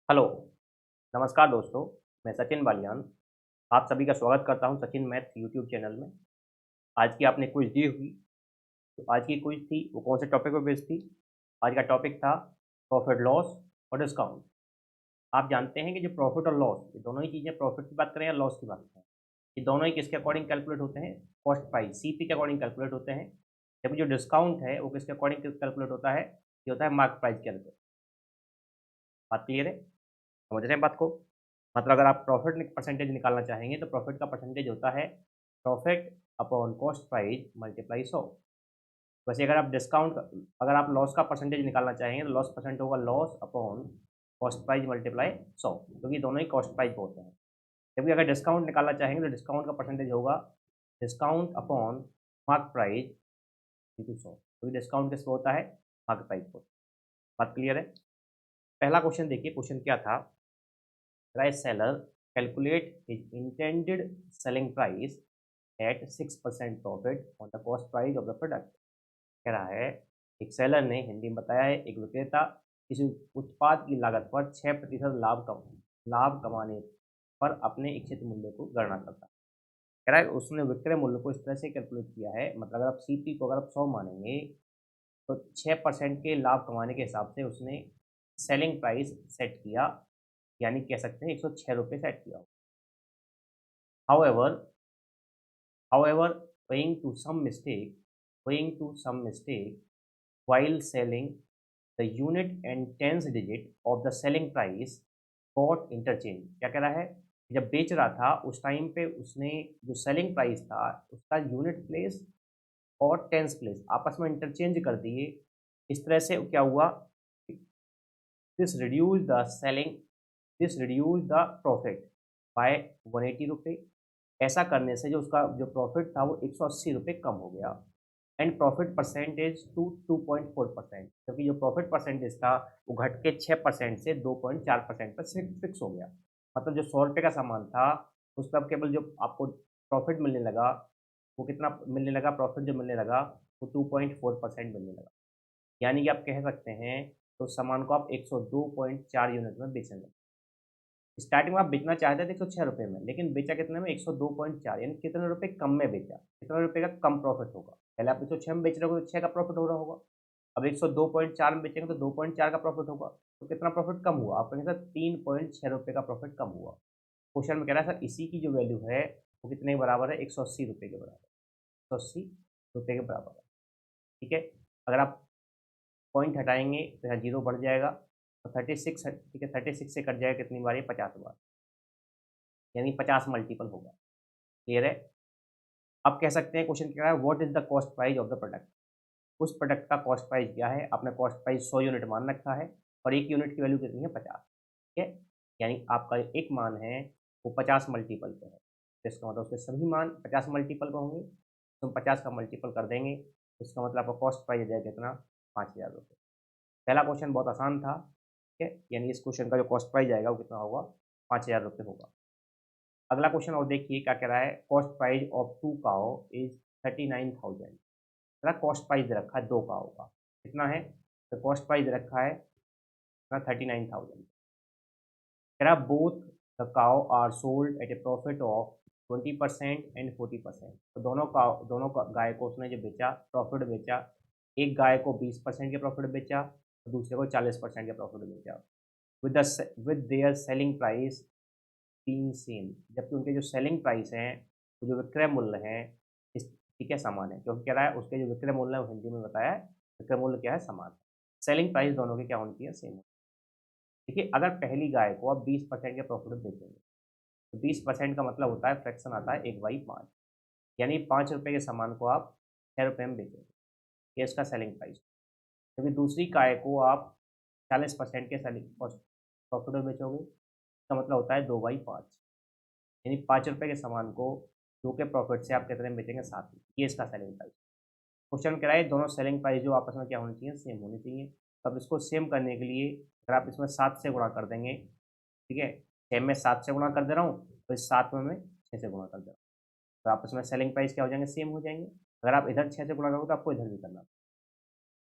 Hello, नमस्कार दोस्तों, मैं सचिन बालियान। आप सभी का स्वागत करता हूं सचिन मैथ्स यूट्यूब चैनल में। आज की आपने क्विज़ दी हुई, तो आज की क्विज़ थी वो कौन से टॉपिक पे बेस्ड थी? आज का टॉपिक था प्रॉफिट लॉस और डिस्काउंट। आप जानते हैं कि जो प्रॉफिट और लॉस, ये दोनों ही चीज़ें, प्रॉफिट की बात करें या लॉस की बात करें, ये दोनों ही किसके अकॉर्डिंग कैलकुलेट होते हैं? कॉस्ट प्राइस सीपी के अकॉर्डिंग कैलकुलेट होते हैं। जबकि जो डिस्काउंट है वो किसके अकॉर्डिंग कैलकुलेट होता है? ये होता है मार्क प्राइस के अंदर। बात क्लियर है? समझ रहे हैं बात को? मतलब अगर आप प्रॉफिट परसेंटेज निकालना चाहेंगे तो प्रॉफिट का परसेंटेज होता है profit upon cost price multiply 100। वैसे अगर आप लॉस का परसेंटेज निकालना चाहेंगे तो लॉस परसेंट होगा loss upon cost price multiply 100, क्योंकि दोनों ही कॉस्ट प्राइस पे होते हैं। जबकि अगर डिस्काउंट निकालना चाहेंगे तो डिस्काउंट का परसेंटेज होगा discount upon mark price into 100, क्योंकि डिस्काउंट किस पे होता है? मार्क प्राइस पर। बात क्लियर है? पहला क्वेश्चन देखिए, क्वेश्चन क्या था? A seller calculate his intended selling price at 6% profit on the cost price of the product। कह रहा है एक सेलर ने, हिंदी में बताया है, एक विक्रेता किसी उत्पाद की लागत पर 6% लाभ कमाने पर अपने इच्छित मूल्य को गणना करता है। कह रहा है उसने विक्रय मूल्य को इस तरह से कैलकुलेट किया है, मतलब अगर आप सीपी को अगर आप 100 मानेंगे तो 6% के लाभ कमाने के हिसाब से उसने सेलिंग प्राइस सेट किया, यानी कह सकते हैं 106 रुपये सेट किया। However, however, owing to some mistake while selling, the unit and tens digit of the selling price got interchange। क्या कह रहा है? जब बेच रहा था उस टाइम पे उसने जो सेलिंग प्राइस था उसका यूनिट प्लेस और टेंस प्लेस आपस में इंटरचेंज कर दिए। इस तरह से क्या हुआ? This reduce the selling this reduce the profit by 180 रुपये। ऐसा करने से जो उसका जो प्रॉफिट था वो 180 रुपये कम हो गया। एंड प्रॉफिट परसेंटेज टू 2.4%, क्योंकि जो प्रॉफिट परसेंटेज था वो घट के 6% से 2.4% पर फिक्स हो गया। मतलब जो 100 रुपये का सामान था उस पर अब केवल जो आपको प्रॉफिट मिलने लगा, वो कितना मिलने लगा? प्रॉफिट जो मिलने लगा वो 2.4% मिलने लगा। यानी कि आप कह सकते हैं तो सामान को आप 102.4 यूनिट में बेचेंगे। स्टार्टिंग में आप बेचना चाहते थे 106 रुपये में, लेकिन बेचा कितने में? 102.4, यानी कितने रुपए कम में बेचा? कितने रुपए का कम प्रॉफिट होगा? पहले आप 106 में बेच रहे हो तो 6 का प्रॉफिट हो रहा होगा। अब 102.4 में बेचेंगे तो 2.4 का प्रॉफिट होगा। तो कितना प्रॉफिट कम हुआ? आप कहेंगे सर 3.6 रुपये का प्रॉफिट कम हुआ। क्वेश्चन में कह रहा है सर इसी की जो वैल्यू है वो कितने के बराबर है? 180 रुपये के बराबर। 180 रुपये के बराबर है। ठीक है। अगर आप पॉइंट हटाएंगे तो यहाँ जीरो बढ़ जाएगा, तो 36, ठीक है, 36 से कट जाएगा कितनी बार? ये 50 बार, यानी 50 मल्टीपल होगा। क्लियर है? अब कह सकते हैं क्वेश्चन क्या है? What is the cost price of the product. उस प्रोडक्ट का कॉस्ट प्राइस क्या है? आपने कॉस्ट प्राइस 100 यूनिट मान रखा है और एक यूनिट की वैल्यू कितनी है? 50। ठीक है, यानी आपका एक मान है वो 50 मल्टीपल पे है, तो इसका मतलब उसके सभी मान 50 मल्टीपल पे होंगे। तो हम 50 का मल्टीपल कर देंगे तो इसका मतलब आपका कॉस्ट प्राइस आ जाएगा कितना? 5,000 रुपये। पहला क्वेश्चन बहुत आसान था। ठीक है, यानी इस क्वेश्चन का जो कॉस्ट प्राइस आएगा वो कितना होगा? 5,000 रुपये होगा। अगला क्वेश्चन और देखिए क्या कह रहा है? Cost price of 2 cow is 39,000। Cost price दे रखा है 2 काउ का, कितना है? तो कॉस्ट प्राइस दे रखा है ना 39,000। कह रहा both the cow are sold at a profit of 20% and 40%। तो दोनों गाय को उसने जो बेचा, प्रॉफिट बेचा, एक गाय को 20% के प्रॉफिट बेचा और दूसरे को 40% के प्रॉफिट बेचा। With their selling price being same, जबकि उनके जो सेलिंग प्राइस हैं, वो जो विक्रय मूल्य हैं, इस ठीक है समान है, क्योंकि कह रहा है उसके जो विक्रय मूल्य है वो हिंदी में बताया है, विक्रय मूल्य क्या है? समान है। सेलिंग प्राइस दोनों की क्या होनी चाहिए? सेम। देखिए अगर पहली गाय को आप 20% के प्रॉफिट में बेचेंगे तो 20% का मतलब होता है, फ्रैक्शन आता है 1/5, यानी 5 रुपये के सामान को आप 6 रुपये में बेचेंगे, ये इसका सेलिंग प्राइस। क्योंकि दूसरी गाय को आप 40% के सेलिंग प्रॉफिट में बेचोगे, इसका मतलब होता है 2/5, यानी 5 रुपये के सामान को 2 के प्रॉफिट से आप कितने में बेचेंगे? 7 में। ये इसका सेलिंग प्राइस। क्वेश्चन कह रहा है दोनों सेलिंग प्राइस जो आपस में क्या होनी चाहिए? सेम होनी चाहिए। तो अब इसको सेम करने के लिए अगर आप इसमें 7 से गुणा कर देंगे, ठीक है, 6 में 7 से गुणा कर दे रहा हूँ तो इस 7 में मैं 6 से गुणा कर दे रहा हूँ, तो आपस में सेलिंग प्राइस क्या हो जाएंगे? सेम हो जाएंगे। अगर आप इधर 6 से गुणा करोगे तो आपको इधर भी करना,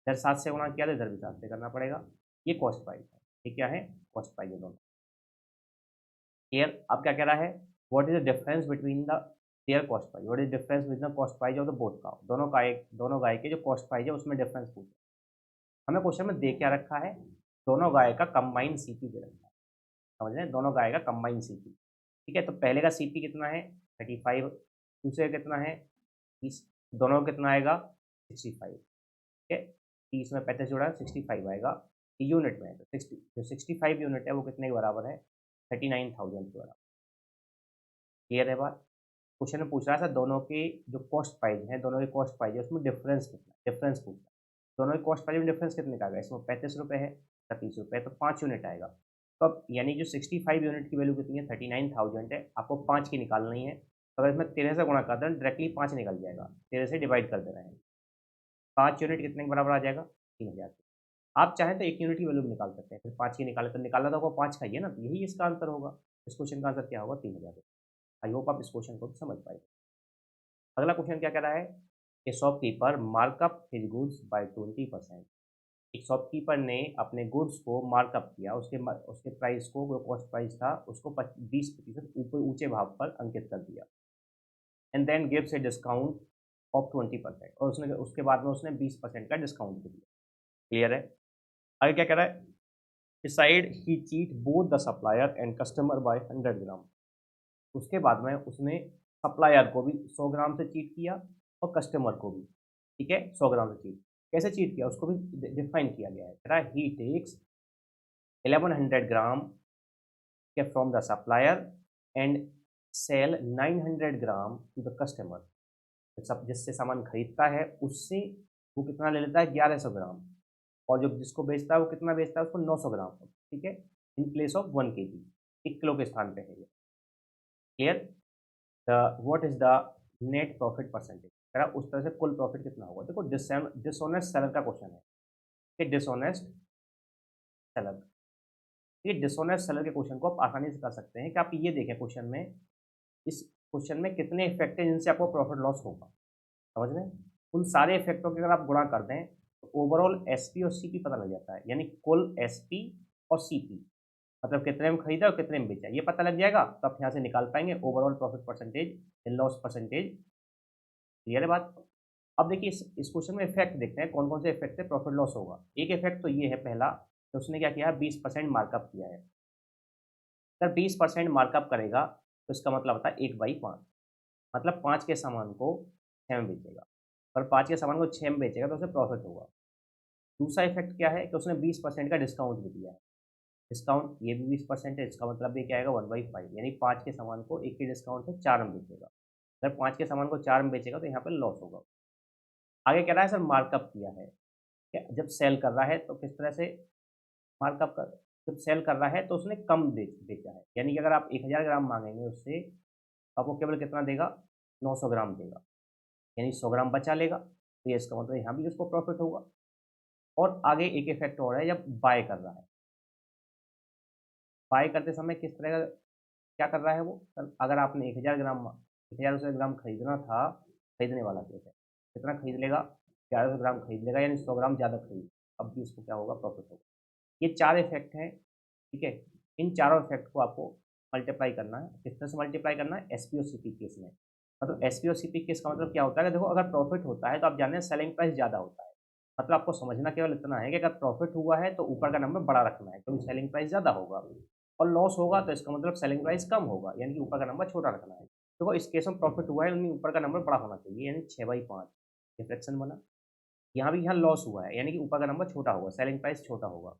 इधर 7 से गुणा किया तो इधर भी 7 से करना पड़ेगा। ये कॉस्ट प्राइस है। ये क्या है? कॉस्ट प्राइस है दोनों। क्लियर? अब क्या कह रहा है, what is the difference between the there cost price, what is difference between the cost price of the both cow, दोनों गाय के जो कॉस्ट प्राइस है उसमें डिफरेंस पूछा। हमें क्वेश्चन में दे क्या रखा है, दोनों गाय का कंबाइंड सीपी दे रखा है, समझ रहे हैं, दोनों गाय का कंबाइंड सीपी। ठीक है, तो पहले का सीपी कितना है 35, दूसरे का कितना है 30, दोनों का कितना आएगा 65। ठीक है, 30 में 35 जोड़ा 65 आएगा, यूनिट में है तो 60, जो 65 यूनिट है वो कितने के बराबर है 39,000 के बराबर। क्लियर है बात? क्वेश्चन में पूछ रहा था दोनों के जो कॉस्ट प्राइस है, दोनों के कॉस्ट प्राइस है उसमें डिफरेंस कितना, डिफरेंस पूछ रहा है। दोनों के कॉस्ट प्राइस में डिफरेंस कितने का आएगा, इसमें 35 रुपये है, 30 रुपये, तो 5 यूनिट आएगा। तो अब यानी जो 65 यूनिट की वैल्यू कितनी है 39,000 है, आपको 5 की निकालनी है। तो अगर इसमें 13 से गुणा कर दें डायरेक्टली 5 निकल जाएगा, 13 से डिवाइड कर देना है, 5 यूनिट कितने के बराबर आ जाएगा 3,000। आप चाहें तो 1 यूनिट की वैल्यू भी निकाल सकते हैं, फिर 5 की निकाले तो निकाला तो होगा 5 का ही है ना, तो यही इसका आंसर होगा। इस क्वेश्चन का आंसर क्या होगा 3,000। आई होप आप इस क्वेश्चन को भी समझ पाए। अगला क्वेश्चन क्या कह रहा है, ए shopkeeper markup his goods by 20%। एक शॉपकीपर ने अपने गुड्स को मार्कअप किया, उसके प्राइस को, जो कॉस्ट प्राइस था उसको 20% ऊपर ऊंचे भाव पर अंकित कर दिया, and then gives a discount of 20%, और उसने उसके बाद में उसने 20% का डिस्काउंट भी दिया। क्लियर है? आगे क्या कह रहा है, decide he cheat both the supplier and customer bye 100 ग्राम। उसके बाद में उसने सप्लायर को भी 100 ग्राम से चीट किया और कस्टमर को भी, ठीक है, 100 ग्राम से चीट। कैसे चीट किया उसको भी डिफाइन किया गया है, कह रहा है ही टेक्स 1100 ग्राम के from the supplier and sell 900 gram to the customer. सब जिससे सामान खरीदता है उससे वो कितना ले लेता है 1100 ग्राम, और जो जिसको बेचता है वो कितना बेचता है उसको 900 ग्राम, ठीक है, in place of 1 kg, 1 kilo के स्थान पे है ये। Clear? The what is the net profit percentage, कह रहा उस तरह से कुल प्रॉफिट कितना होगा। देखो डिसऑनेस्ट सेलर का क्वेश्चन है कि डिसऑनेस्ट सेलर, ये डिसऑनेस्ट सेलर के क्वेश्चन को आप आसानी से कर सकते हैं कि आप ये देखें क्वेश्चन में, इस क्वेश्चन में कितने इफेक्ट हैं जिनसे आपको प्रॉफिट लॉस होगा, समझ रहे हैं? उन सारे इफेक्टों के अगर आप गुणा कर दें तो ओवरऑल एसपी और सीपी पता लग जाता है, यानी कुल एसपी और सीपी, मतलब कितने में खरीदा और कितने में बेचा, ये पता लग जाएगा तो आप यहाँ से निकाल पाएंगे overall profit percentage, loss percentage. Clear है बात? अब देखिए इस क्वेश्चन में इफेक्ट देखते हैं कौन कौन से इफेक्ट से प्रॉफिट लॉस होगा। एक इफेक्ट तो ये है पहला कि उसने क्या किया 20% मार्कअप किया है। अगर 20% मार्कअप करेगा तो इसका मतलब होता है 1/5, मतलब 5 के सामान को 6 में बेचेगा, और 5 के सामान को 6 में बेचेगा तो उसे प्रॉफिट होगा। दूसरा इफेक्ट क्या है कि उसने 20% का डिस्काउंट भी दिया है, डिस्काउंट ये भी 20% है, इसका मतलब ये क्या आएगा 1/5, यानी 5 के सामान को 1 के डिस्काउंट से 4 में बेचेगा। अगर 5 के सामान को 4 में बेचेगा तो यहाँ पर लॉस होगा। आगे कह रहा है सर मार्कअप किया है, क्या जब सेल कर रहा है तो किस तरह से मार्कअप कर, जब सेल कर रहा है तो उसने कम बेचा है, यानी कि अगर आप 1000 ग्राम मांगेंगे उससे तो आपको केवल कितना देगा 900 ग्राम देगा, यानी 100 ग्राम बचा लेगा, तो ये इसका मतलब यहाँ भी उसको प्रॉफिट होगा। और आगे एक इफेक्ट और है जब बाय कर रहा है, बाय करते समय किस तरह का क्या कर रहा है वो, अगर आपने 1000 ग्राम 1000 ग्राम खरीदना था, खरीदने वाला केस है, कितना खरीद लेगा 1100 ग्राम खरीद लेगा, यानी 100 ग्राम ज़्यादा खरीद, अब भी उसको क्या होगा प्रॉफिट होगा। ये 4 इफेक्ट हैं, ठीक है, इन चारों इफेक्ट को आपको मल्टीप्लाई करना है। किस तरह से मल्टीप्लाई करना है, एसपी और सीपी केस में, मतलब एसपी और सीपी केस का मतलब क्या होता है कि देखो अगर प्रॉफिट होता है तो आप जानते हैं सेलिंग प्राइस ज़्यादा होता है, मतलब आपको समझना केवल इतना है कि अगर प्रॉफिट हुआ है तो ऊपर का नंबर बड़ा रखना है क्योंकि सेलिंग प्राइस ज़्यादा होगा, और लॉस होगा तो इसका मतलब सेलिंग प्राइस कम होगा, यानी कि ऊपर का नंबर छोटा रखना है। देखो इस केस में प्रॉफिट हुआ है यानी ऊपर का नंबर बड़ा होना चाहिए, यानी 6/5 ये फ्रैक्शन बना। यहाँ भी यहाँ लॉस हुआ है यानी कि ऊपर का नंबर छोटा होगा, सेलिंग प्राइस छोटा होगा।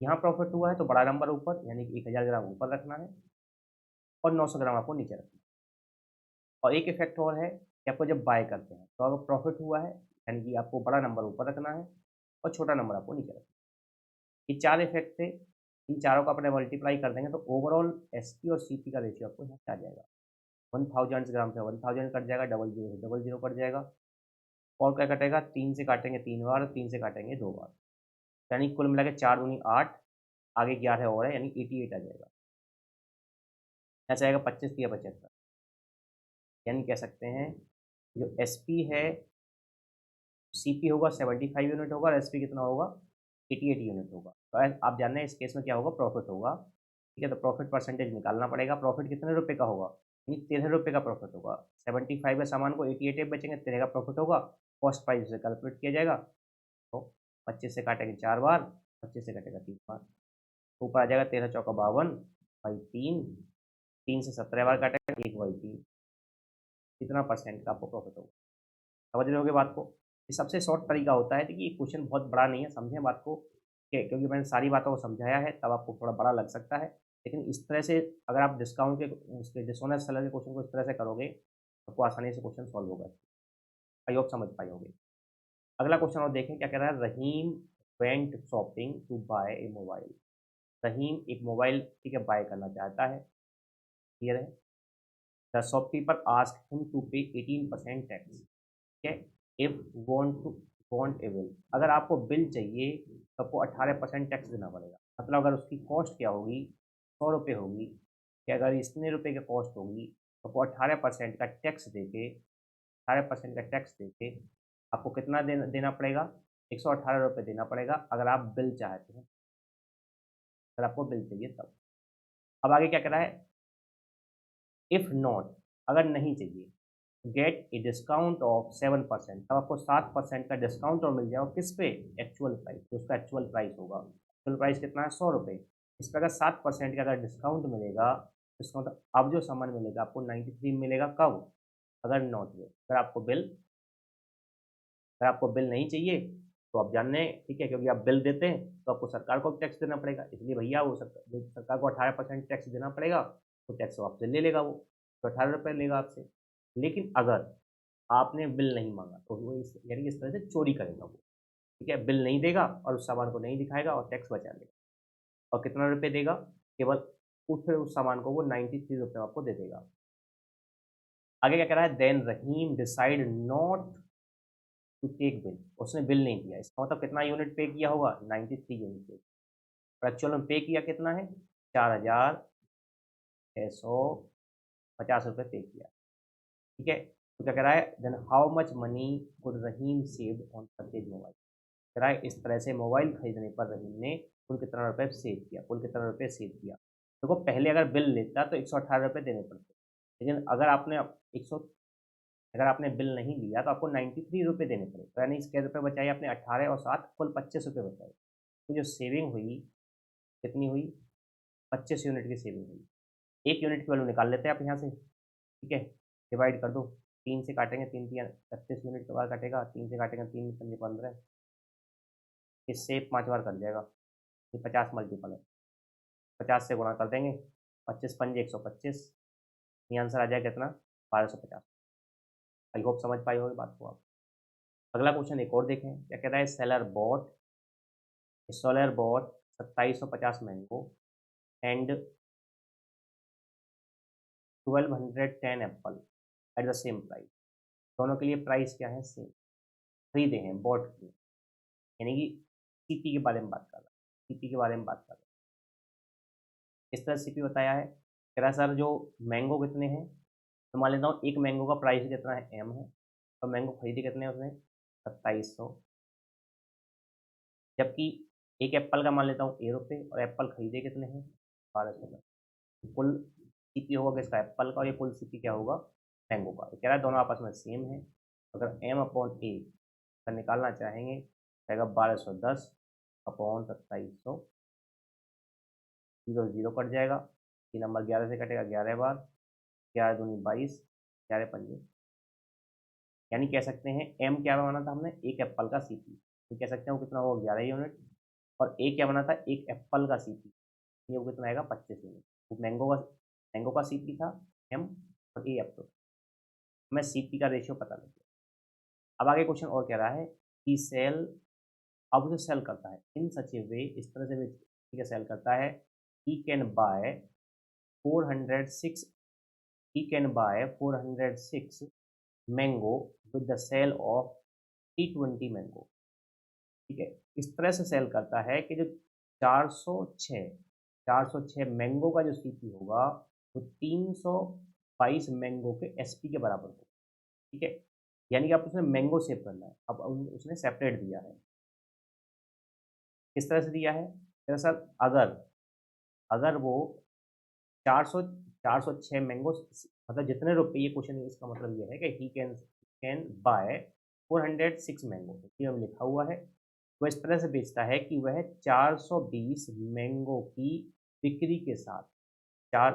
यहाँ प्रॉफिट हुआ है तो बड़ा नंबर ऊपर, यानी कि 1000 ग्राम ऊपर रखना है और 900 ग्राम आपको नीचे रखना है। और एक इफेक्ट और है कि आपको जब बाय करते हैं तो अगर प्रॉफिट हुआ है यानी कि आपको बड़ा नंबर ऊपर रखना है और छोटा नंबर आपको नीचे रखना है। ये 4 इफेक्ट थे, इन चारों का अपने मल्टीप्लाई कर देंगे तो ओवरऑल एसपी और सीपी का रेशियो आपको यहाँ से आ जाएगा। 1000 ग्राम से 1000 कट जाएगा, 00 से 00 कट जाएगा, और क्या कटेगा 3 से काटेंगे 3 बार, 3 से काटेंगे 2 बार, यानी कुल मिला के 4 दूनी 8, आगे 11 और है यानी 88 आ जाएगा। ऐसा आएगा 25 या 75, यानी कह सकते हैं जो एसपी है, सीपी होगा 75 यूनिट होगा और एसपी कितना होगा 88 यूनिट होगा। तो आप जानना है इस केस में क्या होगा प्रॉफिट होगा ठीक है, तो प्रॉफिट परसेंटेज निकालना पड़ेगा। प्रॉफिट कितने रुपए का होगा, यानी 13 रुपये का प्रॉफिट होगा। 75 का सामान को 88 बेचेंगे, 13 का प्रॉफिट होगा। कॉस्ट प्राइस से कैलकुलेट किया जाएगा, तो 25 से काटेंगे 4 बार, 25 से कटेगा 3 बार, तो ऊपर आ जाएगा 13 चौका 52 बाई 3, 3 से 17 बार काटेंगे 1 बाई 3, कितना परसेंट का आपको प्रॉफिट होगा। समझ रहे होगे बात को। ये सबसे शॉर्ट तरीका होता है, देखिए क्वेश्चन बहुत बड़ा नहीं है, समझें बात को, क्योंकि मैंने सारी बातों को समझाया है, तब आपको थोड़ा बड़ा लग सकता है, लेकिन इस तरह से अगर आप डिस्काउंट के उसके डिसऑनेस्ट सेलर के क्वेश्चन को इस तरह से करोगे, तो आपको आसानी से क्वेश्चन सॉल्व होगा। आई होप समझ पाए होगे। अगला क्वेश्चन और देखें क्या कह रहा है। Rahim went shopping to buy a mobile. Rahim एक मोबाइल, ठीक है, बाय करना चाहता है, क्लियर है। The shopkeeper asked him to pay 18% tax, ठीक है, इफ वांट ए बिल। अगर आपको बिल चाहिए तो आपको 18% टैक्स देना पड़ेगा। मतलब अगर उसकी कॉस्ट क्या होगी, 100 रुपये होगी, कि अगर इतने रुपये की कॉस्ट होगी तो आपको 18% का टैक्स देके, 18% का टैक्स देके आपको कितना देना पड़ेगा, 118 रुपये देना पड़ेगा, अगर आप बिल चाहते हैं, अगर आपको बिल चाहिए तब। अब आगे क्या कह रहा है, इफ़ नॉट, अगर नहीं चाहिए, गेट ए डिस्काउंट ऑफ 7%, तब आपको 7% का डिस्काउंट और मिल जाएगा, किस पे, एक्चुअल प्राइस, जो उसका एक्चुअल प्राइस होगा। एक्चुअल प्राइस कितना है, 100 रुपये। इस पर अगर 7% का अगर डिस्काउंट मिलेगा, डिस्काउंट अब जो सामान मिलेगा आपको 93 मिलेगा, कब, अगर नॉट में, अगर आपको बिल नहीं चाहिए तो आप जान लें, ठीक है, क्योंकि आप बिल देते हैं तो आपको सरकार को टैक्स देना पड़ेगा, इसलिए भैया वो सरकार को 18% टैक्स देना पड़ेगा, तो टैक्स वो आपसे ले लेगा, वो तो 18 रुपये लेगा आपसे। लेकिन अगर आपने बिल नहीं मांगा तो वो यानी इस तरह से चोरी करेगा वो, ठीक है, बिल नहीं देगा और उस सामान को नहीं दिखाएगा और टैक्स बचा लेगा। और कितना रुपये देगा, केवल उस सामान को वो 93 रुपये आपको दे देगा। आगे क्या कह रहा है, then Rahim decide not to take bill, उसने बिल नहीं दिया, इसका मतलब कितना यूनिट पे किया होगा, 93 यूनिट पे, और एक्चुअल में पे किया कितना है, 4,650 रुपये पे किया, ठीक है। तो क्या कह रहा है, then how much money could Rahim save on purchase mobile. कह रहा है इस तरह से मोबाइल खरीदने पर रहीम ने कुल कितना रुपये सेव किया, कुल कितना रुपये सेव किया। देखो पहले अगर बिल लेता तो 118 रुपये देने पड़ते, लेकिन अगर आपने 100 अगर आपने बिल नहीं लिया तो आपको 93 रुपये देने पड़े, तो यानी इसके रुपये बचाए आपने 18 और 7 कुल 25 रुपये बचाए। तो जो सेविंग हुई कितनी हुई, 25 यूनिट की सेविंग हुई। एक यूनिट की वैल्यू निकाल लेते हैं आप यहाँ से, ठीक है, डिवाइड कर दो, 3 से काटेंगे, 3 3 36 यूनिट के बाद कटेगा, 3 से काटेंगे, 3 पंजे 15, इससे 5 बार कट जाएगा, ये 50 मल्टीपल है, 50 से गुणा कर देंगे, 25 पंजे 125, ये आंसर आ जाएगा कितना, 1250। आई होप समझ पाई होगी बात को आप। अगला क्वेश्चन एक और देखें क्या कह रहा है, seller bought 2750 mango and 1210 apple at the same price. दोनों के लिए प्राइस क्या है, सेम, खरीदे हैं, बॉट किए, यानी कि सीपी के बारे में बात कर रहा है, सीपी के बारे में बात कर रहा है। इस तरह सीपी बताया है, कह रहा है सर जो मैंगो कितने हैं, तो मान लेता हूँ एक मैंगो का प्राइस कितना है, एम है, तो मैंगो खरीदे कितने हैं उसने, 2700, जबकि एक एप्पल का मान लेता हूँ ₹1 और एप्पल खरीदे कितने हैं, 1200 में। कुल सीपी होगा किसका, एप्पल का, और ये कुल सीपी क्या होगा, मैंगो का। कह रहा है दोनों आपस में सेम है, अगर एम अपॉन ए का निकालना चाहेंगे रहेगा 1210 अपॉन 2700, जीरो जीरो कट जाएगा, ये नंबर 11 से कटेगा 11 बार, 11 दूनी 22, 11 पंजे, यानी कह सकते हैं एम क्या बना था हमने, एक एप्पल का सीपी, तो कह सकते हैं वो कितना होगा, 11 यूनिट, और ए क्या बना था, एक एप्पल का सीपी, ये वो कितना आएगा, 25 यूनिट। तो मैंगो का सीपी था एम, और ए एप्पल, हमें सीपी का रेशियो पता लग गया। अब आगे क्वेश्चन और कह रहा है कि सेल, अब जो सेल करता है इन सच ए वे, इस तरह से भी ठीक है सेल करता है, he can buy 406 he can buy 406 mango with the sale of 320 mango, ठीक है। इस तरह से सेल करता है कि जो 406 मैंगो का जो सीपी होगा वो 322 मैंगो के एसपी के बराबर होगा, ठीक है। यानी कि आप उसने मैंगो सेव करना है, अब उसने सेपरेट दिया है, किस तरह से दिया है, दरअसल अगर अगर वो 406 मैंगो, मतलब जितने रुपए, ये क्वेश्चन इसका मतलब ये है कि ही कैन बाय 406 मैंगो, ये हम लिखा हुआ है। वो इस तरह से बेचता है कि वह 420 मैंगो की बिक्री के साथ, चार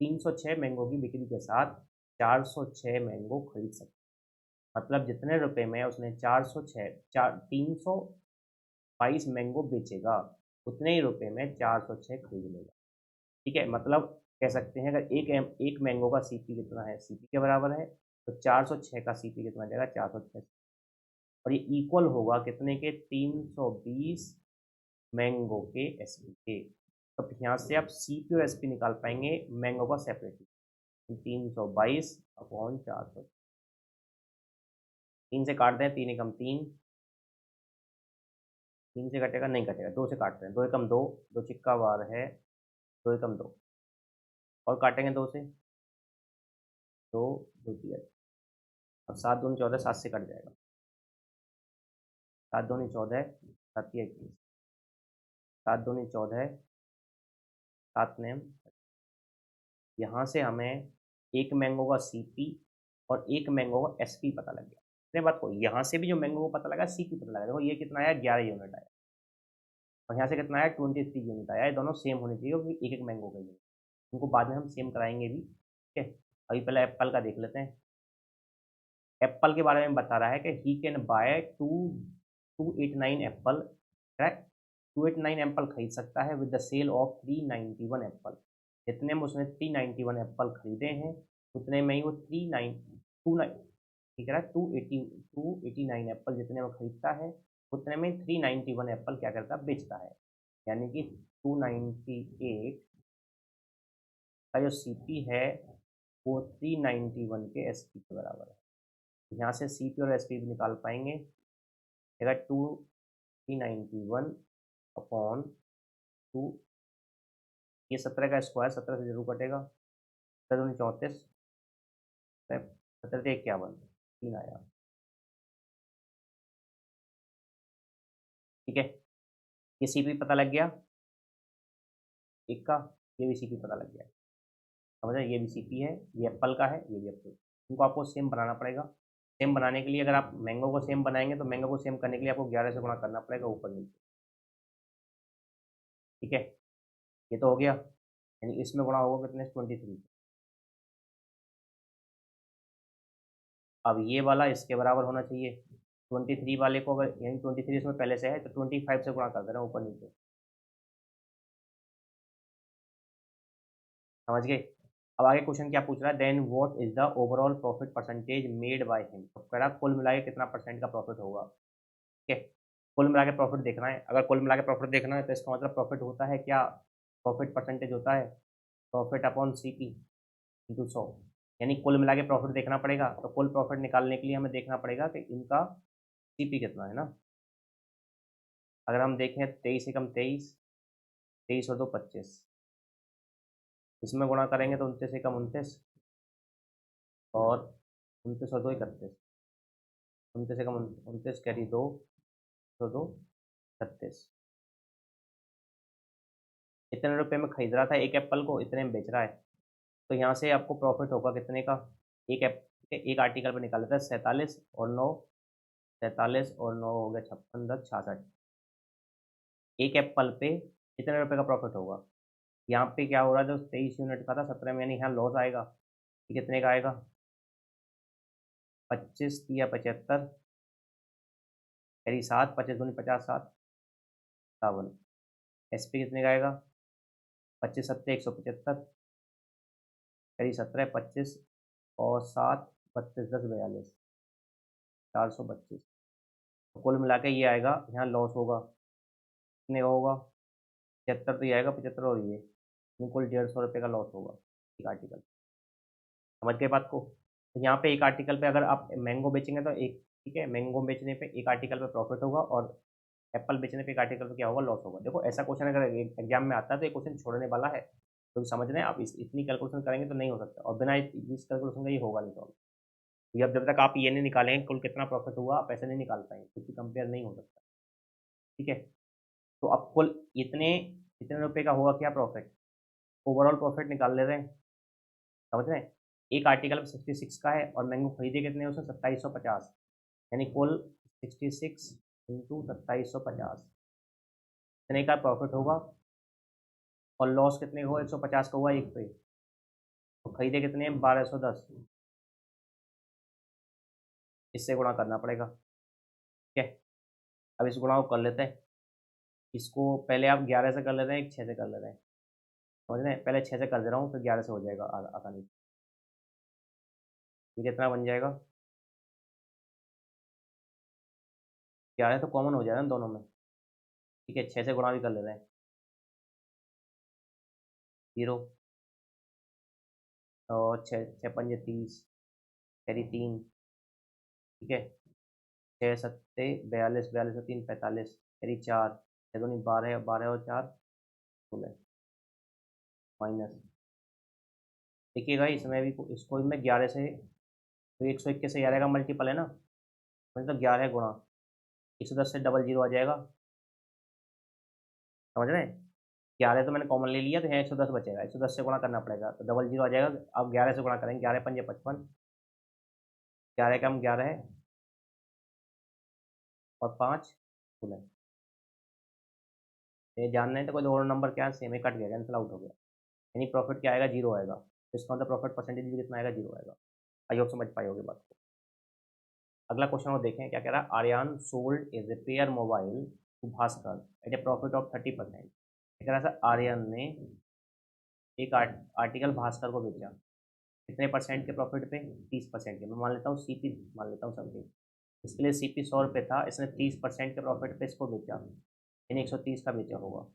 306 मैंगो की बिक्री के साथ 406 मैंगो खरीद सकता है। मतलब जितने रुपए में उसने 406 चार 322 मैंगो बेचेगा, उतने ही रुपए में 406 खरीद लेगा। ठीक है, मतलब कह सकते हैं अगर एक मैंगो का सीपी कितना है, सीपी के बराबर है, तो 406 का सीपी कितना जाएगा, 406, और ये इक्वल होगा कितने के, 320 मैंगो के एसपी के। तो यहाँ से आप सीपी और एसपी निकाल पाएंगे मैंगो का सेपरेटली। 322 अपॉन 400, 3 से काट दें, 3 एकम 3, 3 से कटेगा, नहीं कटेगा, 2 से काटते हैं, 2 एकम 2, 2 चिक्का बार है, 2 एकम 2, और काटेंगे 2 से, 2 2 दिया, अब 7 दूनी 14, 7 से कट जाएगा, 7 दूनी 14, 7 21, 7 दूनी 14, 7 नेम। यहाँ से हमें एक मैंगो का सीपी और एक मैंगो का एसपी पता लग गया। इतने बात को, यहाँ से भी जो मैंगो को पता लगा, सीपी पता लगा, देखो ये कितना आया, 11 यूनिट आया, और यहाँ से कितना आया, 23 यूनिट आया। ये दोनों सेम होने चाहिए क्योंकि एक एक मैंगो का यूनिट, उनको बाद में हम सेम कराएंगे भी। ठीक है, अभी पहले एप्पल का देख लेते हैं। एप्पल के बारे में बता रहा है कि he can buy 289 apple, correct, 289 apple खरीद सकता है with the sale of 391 apple. जितने में उसने 391 एप्पल खरीदे हैं, उतने में ही वो 39 ठीक है, 289 एप्पल जितने में खरीदता है, उतने में 391 एप्पल क्या करता है, बेचता है। यानी कि 298 का जो सीपी है वो 391 के एसपी के बराबर है। यहाँ से सीपी और एसपी भी निकाल पाएंगे। अगर 391 अपॉन 2, ये 17 का स्क्वायर, 17 से जरूर कटेगा, 17 दूनी 34, 17 से 51, 3 आया। ठीक है, ये सीपी पता लग गया एक का, ये भी सीपी पता लग गया, समझ रहे, ये भी सीपी है, ये एप्पल का है, ये भी एप्पल। इनको आपको सेम बनाना पड़ेगा। सेम बनाने के लिए अगर आप मैंगो को सेम बनाएंगे तो मैंगो को सेम करने के लिए आपको 11 से गुणा करना पड़ेगा ऊपर नीचे। ठीक है, ये तो हो गया, यानी इसमें गुणा होगा कितने, 23। अब ये वाला इसके बराबर होना चाहिए, 23 वाले को, अगर यानी 23 इसमें पहले से है तो 25 से गुणा कर देना ऊपर नीचे, समझ गए। अब आगे क्वेश्चन क्या पूछ रहा है, then what is the overall profit percentage made by him. तो कह रहा कुल मिला के कितना परसेंट का प्रॉफिट होगा। ठीक है, कुल मिला के प्रॉफिट देखना है। अगर कुल मिला के प्रॉफिट देखना है तो इसका मतलब प्रॉफिट होता है क्या, प्रॉफिट परसेंटेज होता है प्रॉफिट अपॉन सीपी इंटू 100। यानी कुल मिला के प्रॉफिट देखना पड़ेगा, तो कुल प्रॉफिट निकालने के लिए हमें देखना पड़ेगा कि इनका सीपी कितना है ना। अगर हम देखें 23 एकम 23, 23 और 2 25, इसमें गुणा करेंगे तो 29 एकम 29, और 29 और 2 31, 29 एकम 29 कैरी 2, तो 2 36। इतने रुपए में खरीद रहा था एक एप्पल को, इतने में बेच रहा है, तो यहाँ से आपको प्रॉफिट होगा कितने का, एक आर्टिकल पर निकाल लेता है, 47 और 9, 47 और 9 हो गया 56, 10 66। एक एप्पल पे कितने रुपए का प्रॉफिट होगा। यहाँ पे क्या हो रहा है, जो 23 यूनिट का था 17 में, यानी यहाँ लॉस आएगा। ये कितने का आएगा, 25 या 75, यानी 7, 25 दूनी 50, 7 57। एस पी कितने का आएगा, 25 सत्ते 175, यानी 17 25 और 7 32 10 42, 432। तो कुल मिला के ये आएगा, यहाँ लॉस होगा, कितने का होगा, 75 तो ये आएगा, 75 और ये कुल 150 रुपये का लॉस होगा एक आर्टिकल। समझ गए बात को। तो यहाँ पे एक आर्टिकल पे अगर आप मैंगो बेचेंगे तो एक, ठीक है, मैंगो बेचने पे एक आर्टिकल पे प्रॉफिट होगा, और एप्पल बेचने पे एक आर्टिकल पे क्या होगा, लॉस होगा। देखो ऐसा क्वेश्चन अगर एग्जाम में आता है तो ये क्वेश्चन छोड़ने वाला है, तो समझ रहे हैं आप, इतनी कैलकुलेशन करेंगे तो नहीं हो सकता, और बिना इस कैलकुलेशन का ये होगा नहीं सॉल्व। ये अब जब तक आप ये नहीं निकालेंगे कुल कितना प्रॉफिट हुआ, आप ऐसे नहीं निकाल पाएंगे, क्योंकि कंपेयर नहीं हो सकता। ठीक है, तो अब कुल इतने इतने रुपए का होगा क्या प्रॉफिट, ओवरऑल प्रॉफिट निकाल ले रहे हैं, समझ रहे हैं। एक आर्टिकल 66 का है और मैंगो खरीदे कितने उसने 2750, यानी कुल 66 इंटू 2750 इतने का प्रॉफिट होगा। और लॉस कितने का होगा, 150 का हुआ एक पे, तो खरीदे कितने 1210, इससे गुणा करना पड़ेगा। ठीक है, अब इस गुणा को कर लेते हैं। इसको पहले आप 11 से कर लेते हैं, एक 6 से कर लेते हैं, समझ रहे हैं। पहले 6 से कर दे रहा हूँ, फिर 11 से हो जाएगा आसानी से। ये कितना बन जाएगा, 11 तो कॉमन हो जाएगा ना दोनों में। ठीक है, 6 से गुणा भी कर लेते हैं, 0 और 6 6 5 30, कैरी 3। ठीक है, 6 7 42, 42 और 3 45, कैरी 4, 6 दूनी 12, 12 और 4 16, माइनस। देखिएगा इसमें भी, इसको भी मैं 11 से, तो 121 से 11 का मल्टीपल है ना, मतलब 11 गुणा 110 से डबल जीरो आ जाएगा, समझ रहे हैं। 11 तो मैंने कॉमन ले लिया, तो यहाँ 110 बचेगा, 110 से गुणा करना पड़ेगा तो डबल जीरो आ जाएगा। अब 11 से गुणा करेंगे, 11 पंजे 55, 11 का हम 11 है और 5 16। ये जानना है तो कोई और नंबर क्या सेम ही कट गया, कैंसिल आउट हो गया, यानी प्रॉफिट क्या आएगा, जीरो आएगा। इसका मतलब प्रॉफिट परसेंटेज भी कितना आएगा, जीरो आएगा। आई होप समझ पाए होगे बात को। अगला क्वेश्चन वो देखें क्या कह रहा है। Aryan sold a repair mobile to Bhaskar at a profit of 30%। कह रहा है आर्यन ने एक आर्टिकल भास्कर को बेचा, कितने परसेंट के प्रॉफिट पे, 30% के। मैं मान लेता हूँ सीपी, मान लेता हूँ समथिंग, इसके लिए सीपी 100 रुपये था, इसने 30% के प्रॉफिट पे इसको बेचा, यानी 130 का बेचा होगा।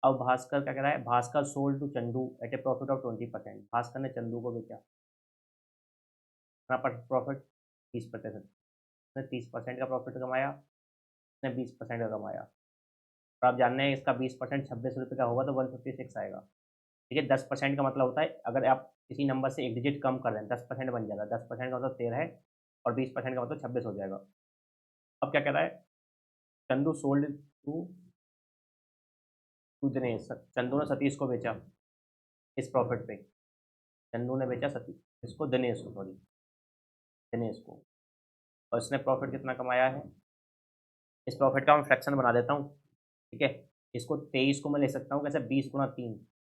अब भास्कर क्या कह रहा है, Bhaskar sold to Chandu at a profit of 20%। Bhaskar ने चंदू को बेचा, कितना पर प्रॉफिट, 30%। उसने 30% का प्रॉफिट कमाया, उसने 20% का कमाया। और आप जानते हैं इसका 20% 26 रुपये का होगा तो 156 आएगा। ठीक है, 10% का मतलब होता है अगर आप किसी नंबर से एक डिजिट कम कर दें 10% बन जाएगा, 10% का मतलब 13 है और 20% का मतलब 26 हो जाएगा। अब क्या कह रहा है, Chandu sold to to Dinesh, Chandu ने सतीश को बेचा इस प्रॉफिट पे, चंदू ने बेचा सतीश इसको, दिनेश को, सॉरी दिनेश को, और इसने प्रॉफिट कितना कमाया है। इस प्रॉफिट का मैं फ्रैक्शन बना देता हूँ। ठीक है, इसको 23 को मैं ले सकता हूँ कैसे, 20 गुणा 3,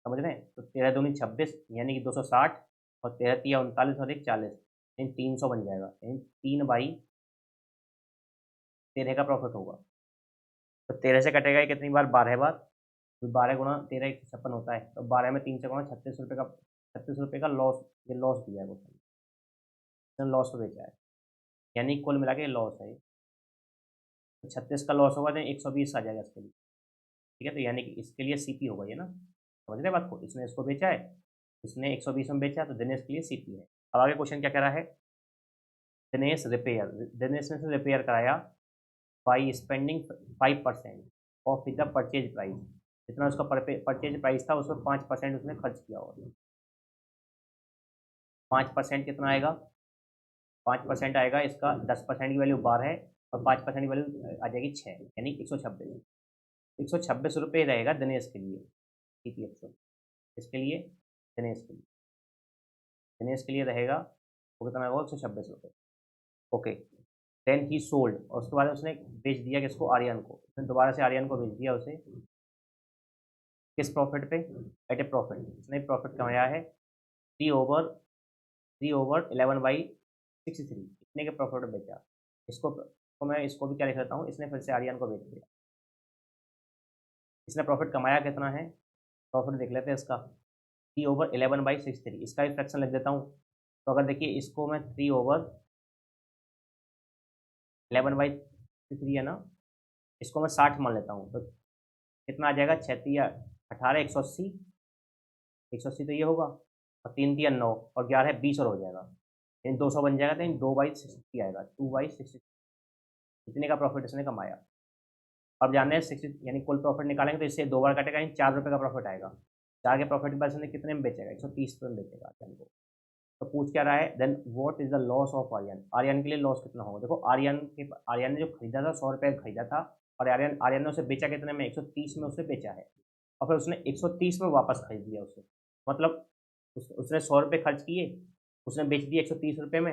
समझ रहे हैं। तो 13 दूनी 26 यानी कि 260, और 13 तिया 39 और 1 40, यानी 300 बन जाएगा, यानी 3/13 का प्रॉफिट होगा। तो 13 से कटेगा ये कितनी बार, 12 बार, तो 12 गुणा 13 156 होता है, तो 12 में 3 से गुणा 36 रुपये का, 36 रुपये का लॉस, ये लॉस दिया है उसने, लॉस पे बेचा है, यानी कुल मिला के लॉस है। तो 36 का लॉस होगा तो 120 आ जाएगा इसके लिए। ठीक है, तो यानी कि इसके लिए सीपी होगा ये ना, समझ रहे बात को। इसने इसको बेचा है, इसने 120 में बेचा, तो दिनेश के लिए सीपी है। अब आगे क्वेश्चन क्या कह रहा है, दिनेश रिपेयर, दिनेश ने रिपेयर कराया by spending 5% of the purchase price. जितना उसका परचेज प्राइस था उसमें 5% उसने खर्च किया होगा। 5% कितना आएगा, 5% आएगा इसका, 10% की वैल्यू 12 है और 5% की वैल्यू आ जाएगी 6, यानी 126। 126 रुपये रहेगा दिनेश के लिए, ठीक है। इसके लिए, दिनेश के लिए, दिनेश के लिए रहेगा वो कितना होगा, 126 रुपये। ओके, देन ही सोल्ड, और उसके बाद उसने बेच दिया किसको, आर्यन को। उसने दोबारा से आर्यन को बेच दिया उसे, किस प्रॉफिट पे, एट ए प्रॉफिट। उसने प्रॉफिट कमाया है 3/11/63, इतने के प्रॉफिट बेचा इसको। तो मैं इसको भी क्या लिख लेता हूँ, इसने फिर से आर्यन को बेच दिया। इसने प्रॉफिट कमाया कितना है, प्रॉफिट देख लेते हैं इसका, 3/11/63, इसका भी फ्रैक्शन लिख देता हूँ। तो अगर देखिए इसको मैं 3/11/63 है ना, इसको मैं 60 मान लेता हूँ, तो कितना आ जाएगा, 6 3 18, 180, 180 तो ये होगा, और 3 3 9 और 11 20 और हो जाएगा, यानी 200 बन जाएगा, तो इन 2/60 आएगा, 2/60। इतने का प्रॉफिट इसने कमाया। अब जानते हैं 60, यानी कुल प्रॉफिट निकालेंगे तो इससे 2 बार कटेगा, यानी 4 रुपये का प्रॉफिट आएगा। 4 के प्रॉफिट पर इसने कितने में बेचेगा, 130 में बेचेगा आर्यन को। तो पूछ क्या रहा है, then what is the loss of Aryan, Aryan के लिए लॉस कितना होगा। देखो आर्यन ने जो खरीदा था 100 रुपये का खरीदा था, और आर्यन ने उसे बेचा कितने में, 130 में उसे बेचा है, और फिर उसने 130 में वापस खरीद लिया उसे, मतलब उसने 100 रुपये खर्च किए, उसने बेच दिए 130 रुपये में,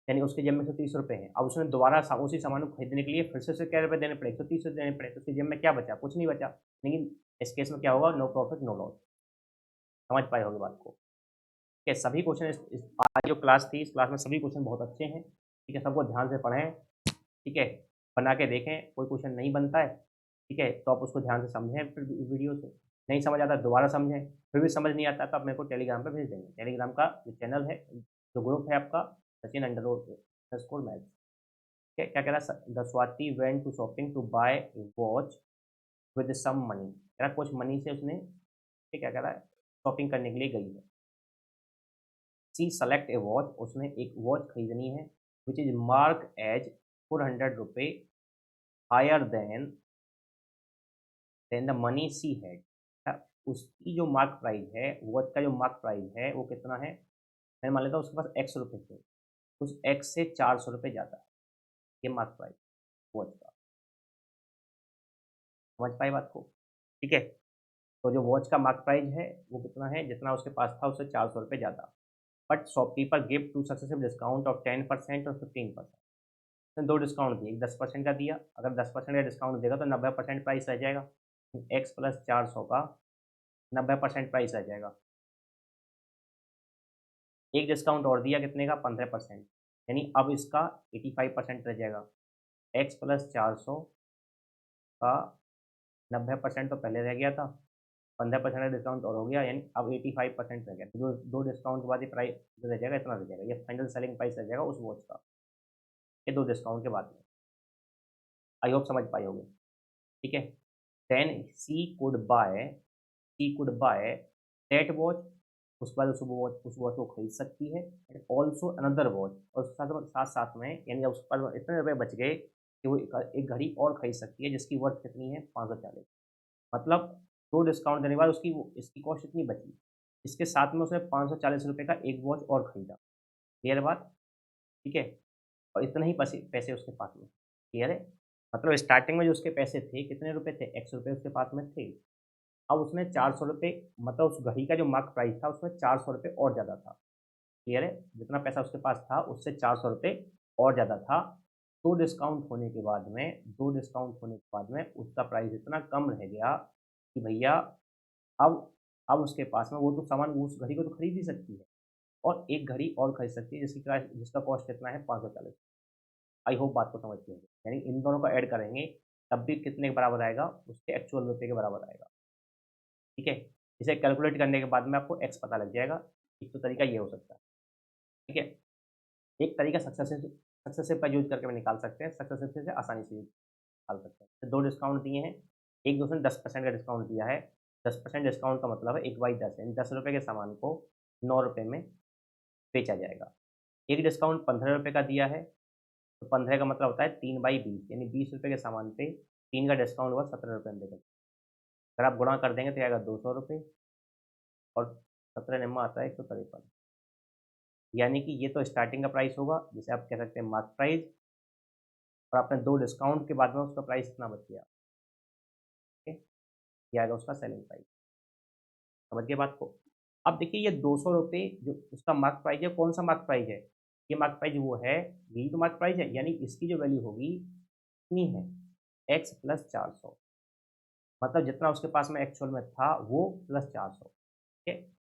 यानी उसके जेब में 130 रुपये हैं। अब उसने दोबारा उसी सामान को खरीदने के लिए फिर से उसे क्या रुपये देने पड़े, 130 रुपये देने पड़े, तो उसकी जेब में क्या बचा, कुछ नहीं बचा। लेकिन इस केस में क्या होगा, नो प्रॉफिट नो लॉस। समझ पाए होगे बात को। ठीक है, सभी क्वेश्चन आज जो क्लास थी, इस क्लास में सभी क्वेश्चन बहुत अच्छे हैं। ठीक है, सबको ध्यान से पढ़ें। ठीक है, बना के देखें, कोई क्वेश्चन नहीं बनता है, ठीक है, तो आप उसको ध्यान से समझें, फिर वीडियो से नहीं समझ आता दोबारा समझें, फिर भी समझ नहीं आता तो आप मेरे को टेलीग्राम पे भेज देंगे। टेलीग्राम का जो चैनल है, जो ग्रुप है आपका, सचिन अंडरस्कोर मैथ। क्या क्या कह रहा है, the Swati went to shopping to buy a watch with some money, कह रहा कुछ मनी से उसने, क्या कह रहा है, शॉपिंग करने के लिए गई है। सी सेलेक्ट ए वॉच, उसने एक वॉच खरीदनी है, विच इज मार्क एज 400 रुपये higher than the money she had. उसकी जो मार्क प्राइस है, वॉच का जो मार्क प्राइस है वो कितना है, मैं मान लेता हूँ उसके पास एक्स रुपये थे, उस एक्स से 400 रुपये ज़्यादा है ये मार्क प्राइस वॉच का। समझ पाए बात को। ठीक है, तो जो वॉच का मार्क प्राइस है वो कितना है, जितना उसके पास था उससे 400 रुपये ज़्यादा। But shopkeeper give two successive discount of 10% और 15%। उसने दो डिस्काउंट दिए, एक 10% का दिया, अगर 10% का डिस्काउंट देगा तो 90% प्राइस रह जाएगा, एक्स प्लस 400 का 90% प्राइस आ जाएगा। एक डिस्काउंट और दिया कितने का, 15%, यानी अब इसका 85% रह जाएगा। एक्स प्लस 400 का 90% तो पहले रह गया था, 15% का डिस्काउंट और हो गया, यानी अब 85% रह गया। दो दो डिस्काउंट के बाद ये प्राइस रह जाएगा, इतना रह जाएगा, ये फाइनल सेलिंग प्राइस रह जाएगा उस वॉच का, ये दो डिस्काउंट के बाद में। आई होप समझ पाए होगे। ठीक है, then she could buy that watch, उसके बाद उस वॉच को खरीद सकती है, एंड ऑल्सो अनदर वॉच, और साथ साथ में, यानी उस पर इतने रुपए बच गए कि वो एक घड़ी और खरीद सकती है जिसकी वर्थ कितनी है, 540। मतलब दो डिस्काउंट देने के बाद उसकी इसकी कॉस्ट इतनी बची, इसके साथ में उसने 540 रुपये का एक वॉच और खरीदा। क्लियर बात। ठीक है, और इतने ही पैसे पैसे उसके पास में। क्लियर है, मतलब स्टार्टिंग में जो उसके पैसे थे कितने रुपए थे, एक्स रुपये उसके पास में थे। अब उसने 400 रुपये, मतलब उस घड़ी का जो मार्क प्राइस था उसमें 400 रुपये और ज़्यादा था। क्लियर है, जितना पैसा उसके पास था उससे 400 रुपये और ज़्यादा था। दो डिस्काउंट होने के बाद में उसका प्राइस इतना कम रह गया कि भैया अब अब उसके पास में वो तो सामान, उस घड़ी को तो खरीद ही सकती है, और एक घड़ी और खरीद सकती है जिसका कॉस्ट कितना है, 540। आई होप बात को समझ गए होंगे। यानी इन दोनों को ऐड करेंगे तब भी कितने के बराबर आएगा, उसके एक्चुअल रुपये के बराबर आएगा। ठीक है, इसे कैलकुलेट करने के बाद में आपको एक्स पता लग जाएगा। एक तो तरीका ये हो सकता है। ठीक है, एक तरीका सक्सेसिव का यूज करके भी निकाल सकते हैं, सक्सेसिव से आसानी से निकाल सकते हैं। तो दो डिस्काउंट दिए हैं, एक दूसरे ने 10% का डिस्काउंट दिया है। 10% डिस्काउंट का मतलब है 1/10, यानी 10 रुपये के सामान को 9 रुपये में बेचा जाएगा। एक डिस्काउंट 15 रुपये का दिया है, तो 15 का मतलब होता है 3/20, यानी 20 रुपये के सामान पे 3 का डिस्काउंट हुआ, 17 रुपये में बेचा। अगर आप गुणा कर देंगे तो आएगा 200 रुपये, और 17 नंबर आता है 153, यानी कि ये तो स्टार्टिंग का प्राइस होगा, जिसे आप कह सकते हैं मार्क प्राइस, और आपने दो डिस्काउंट के बाद में उसका प्राइस इतना बच गया। ठीक है, ये आएगा उसका सेलिंग प्राइस। समझ गए बात को। अब देखिए ये 200 रुपये जो उसका मार्क प्राइस है, कौन सा मार्क प्राइस है, ये मार्क प्राइस वो है, यही तो मार्क प्राइस है, यानी इसकी जो वैल्यू होगी इतनी है, एक्स प्लस 400, मतलब जितना उसके पास में एक्चुअल में था वो प्लस 400। ठीक है,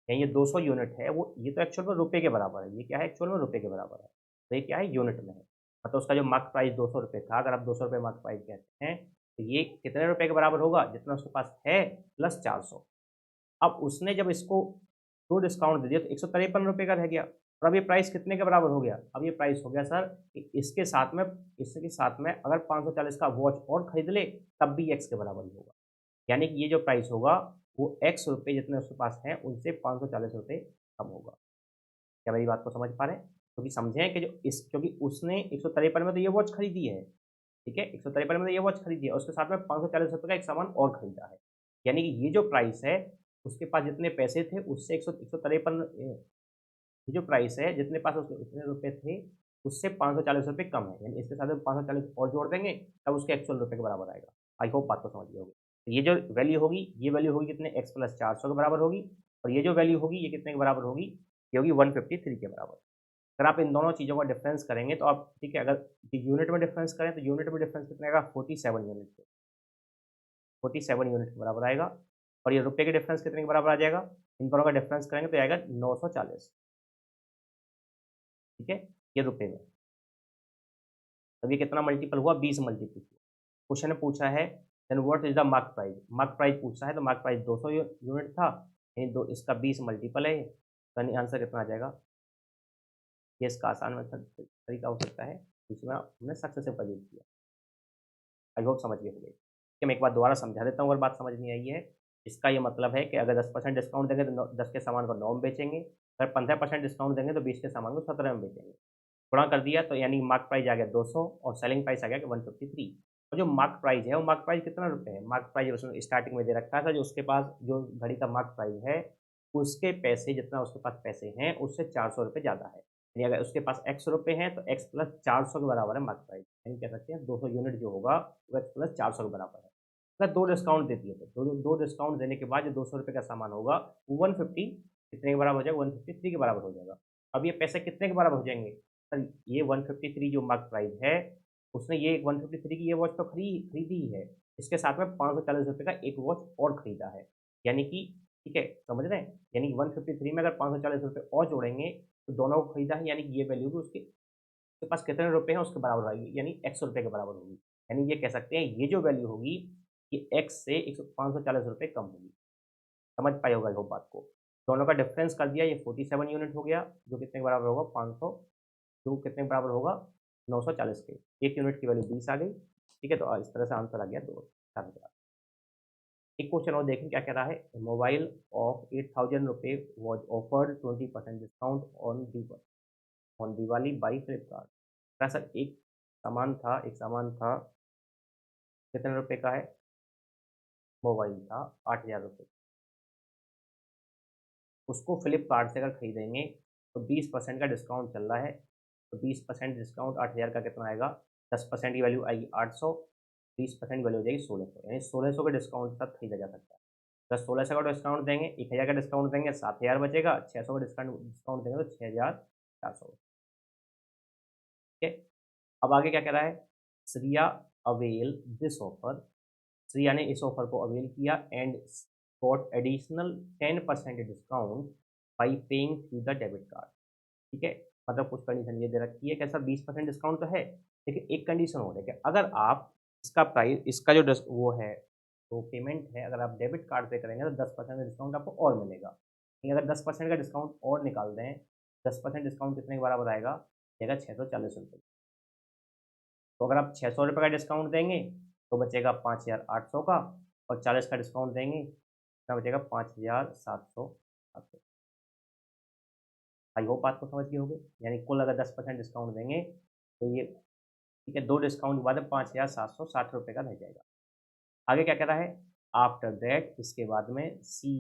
यानी ये 200 यूनिट है, वो ये तो एक्चुअल में रुपये के बराबर है, ये क्या है, एक्चुअल में रुपये के बराबर है, तो ये क्या है, यूनिट में है। मतलब उसका जो मार्क प्राइस 200 रुपये था, अगर आप 200 रुपये मार्क प्राइस कहते हैं, तो ये कितने रुपये के बराबर होगा, जितना उसके पास है प्लस 400। अब उसने जब इसको दो डिस्काउंट दे दिया तो 153 रुपये का रह गया, और अब ये प्राइस कितने के बराबर हो गया, अब ये प्राइस हो गया सर कि इसके साथ में अगर 540 का वॉच और खरीद ले तब भी एक्स के बराबर ही होगा, यानी कि ये जो प्राइस होगा वो एक्स रुपये जितने उसके पास हैं उनसे 540 रुपये कम होगा। क्या मेरी बात को समझ पा रहे हैं, क्योंकि समझें कि क्योंकि उसने 153 में तो ये वॉच खरीदी है। ठीक है, 153 में तो ये वॉच खरीदी है, और उसके साथ में 540 रुपये का एक सामान और खरीदा है, यानी कि ये जो प्राइस है, उसके पास जितने पैसे थे उससे 153, ये जो प्राइस है जितने पास उसके उतने रुपए थे उससे 540 रुपये कम है, यानी इसके साथ में 540 और जोड़ देंगे तब उसके एक्चुअल रुपये के बराबर आएगा। आई होप बात को समझ गए होगे। ये जो वैल्यू होगी, ये वैल्यू होगी कितने, x प्लस 400 के बराबर होगी, और ये जो वैल्यू होगी ये कितने के बराबर होगी, ये होगी 153 के बराबर। अगर आप इन दोनों चीज़ों का डिफरेंस करेंगे तो आप, ठीक है, अगर यूनिट में डिफरेंस करें तो यूनिट में डिफरेंस कितना आएगा, 47 यूनिट के, 47 यूनिट के बराबर आएगा। और ये रुपये के डिफरेंस कितने के बराबर आ जाएगा, इन दोनों का डिफरेंस करेंगे तो आएगा 940। ठीक है, ये रुपये में। अब ये कितना मल्टीपल हुआ, 20 मल्टीपल हुआ। क्वेश्चन ने पूछा है then what is the mark price, mark price पूछा है तो मार्क प्राइस 200 यूनिट था, यानी दो इसका 20 मल्टीपल है, यानी आंसर कितना आ जाएगा। ये इसका आसान मेथड तरीका हो सकता है जिसमें हमने सक्सेसफुल अचीव किया। आई होप समझ गए होंगे कि मैं एक बार दोबारा समझा देता हूँ अगर बात समझ नहीं आई है। इसका ये मतलब है कि अगर 10% डिस्काउंट देंगे तो 10 के सामान को 9 में बेचेंगे, अगर 15% डिस्काउंट देंगे तो 20 के सामान को 17 में बेचेंगे। गुणा कर दिया तो यानी मार्क प्राइस आ गया 200 और सेलिंग प्राइस आ गया कि 153। और जो मार्क प्राइस है वो मार्क प्राइस कितना रुपए है, मार्क प्राइस उसने स्टार्टिंग में दे रखा था, जो उसके पास जो घड़ी का मार्क प्राइस है उसके पैसे, जितना उसके पास पैसे हैं उससे 400 रुपये ज़्यादा है। यानी अगर उसके पास एक्स रुपये हैं तो एक्स प्लस 400 के बराबर है मार्क प्राइस, यानी कह सकते हैं 200 यूनिट जो होगा वो एक्स प्लस 400 के बराबर है। अगर दो डिस्काउंट देती है तो दो डिस्काउंट देने के बाद जो 200 रुपये का सामान होगा वो 150 कितने के बराबर हो जाएगा, 153 के बराबर हो जाएगा। अब ये पैसे कितने के बराबर हो जाएंगे सर, ये 153 जो मार्क प्राइस है उसने ये 153 की ये वॉच तो खरीदी ही है, इसके साथ में 540 रुपये का एक वॉच और खरीदा है। यानी कि, ठीक है समझ रहे हैं, यानी कि 153 में अगर 540 रुपये और जोड़ेंगे तो दोनों को खरीदा है, यानी कि ये वैल्यू भी उसके पास कितने रुपए हैं उसके बराबर आएगी, यानी 100 रुपये के बराबर होगी। यानी ये कह सकते हैं ये जो वैल्यू होगी ये एक्स से 540 रुपये कम होगी। समझ पाए होगा इस बात को। दोनों का डिफरेंस कर दिया, ये 47 यूनिट हो गया जो कितने के बराबर होगा, 500, जो कितने के बराबर होगा, 940 के। एक यूनिट की वैल्यू 20 आ गई। ठीक है, तो इस तरह से आंसर आ गया 2,4000। एक क्वेश्चन और देखें क्या कह रहा है, मोबाइल ऑफ 8000 रुपये was offered 20% discount on Diwali by Flipkart. Sir एक सामान था कितने रुपए का है, मोबाइल था 8000 रुपये, उसको फ्लिपकार्ट से अगर खरीदेंगे तो 20% का डिस्काउंट चल रहा है, तो 20% डिस्काउंट 8000 का कितना आएगा, 10% की वैल्यू आएगी 800, 20% वैल्यू हो जाएगी 1600, यानी 1600 के डिस्काउंट तक खरीदा जा सकता है। अगर 1600 का डिस्काउंट देंगे, 1000 का डिस्काउंट देंगे 7000 बचेगा, 600 का डिस्काउंट देंगे तो 6400। ठीक है, अब आगे क्या कह रहा है, Shriya avail this offer, Shriya ने इस ऑफर को अवेल किया and got additional 10% discount by paying through the debit card. ठीक है, मतलब कुछ कंडीशन ये दे रखी है कि सर 20% डिस्काउंट तो है, लेकिन एक कंडीशन और है कि अगर आप इसका प्राइस, इसका जो वो है तो पेमेंट है, अगर आप डेबिट कार्ड पे करेंगे तो 10% का डिस्काउंट आपको और मिलेगा। लेकिन अगर 10% का डिस्काउंट और निकाल दें, 10% डिस्काउंट कितने के बराबर आएगा, आएगा 640 रुपये। तो अगर आप 600 रुपये का डिस्काउंट देंगे तो बचेगा 5800 का, और 40 का डिस्काउंट देंगे कितना बचेगा, 5700। आई होप बात को समझ गए होंगे, यानी कुल अगर 10% डिस्काउंट देंगे तो ये, ठीक है, दो डिस्काउंट के बाद 5760 रुपये का रह जाएगा। आगे क्या कह रहा है, आफ्टर दैट इसके बाद में she